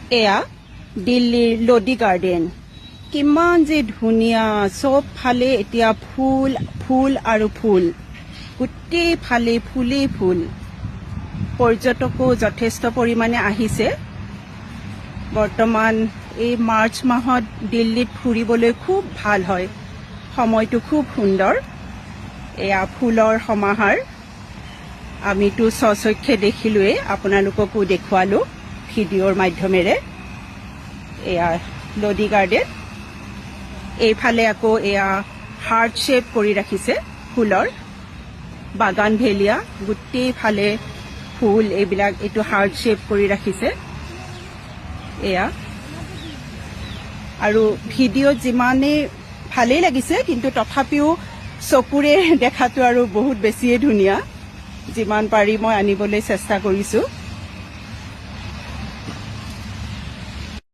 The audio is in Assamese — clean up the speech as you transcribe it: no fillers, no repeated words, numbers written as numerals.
এয়া দিল্লীৰ লোডি গাৰ্ডেন কিমান যে ধুনীয়া সব ফালে এতিয়া ফুল ফুল আৰু ফুল গোটেই ফালে ফুলে ফুল পৰ্যটকো যথেষ্ট পৰিমাণে আহিছে বৰ্তমান এই মাৰ্চ মাহত দিল্লীত ফুৰিবলৈ খুব ভাল হয় সময়টো খুব সুন্দৰ এয়া ফুলৰ সমাহাৰ আমিতো সচক্ষে দেখিলোৱে আপোনালোককো দেখুৱালো ভিডিঅ'ৰ মাধ্যমেৰে এয়া লোডি গাৰ্ডেন এইফালে আকৌ এয়া হাৰ্ট শেপ কৰি ৰাখিছে ফুলৰ বাগান ভেলিয়া গোটেই ফালে ফুল এইবিলাক এইটো হাৰ্ট শেপ কৰি ৰাখিছে এয়া আৰু ভিডিঅ'ত যিমানে ভালেই লাগিছে কিন্তু তথাপিও চকুৰে দেখাটো আৰু বহুত বেছিয়ে ধুনীয়া যিমান পাৰি মই আনিবলৈ চেষ্টা কৰিছো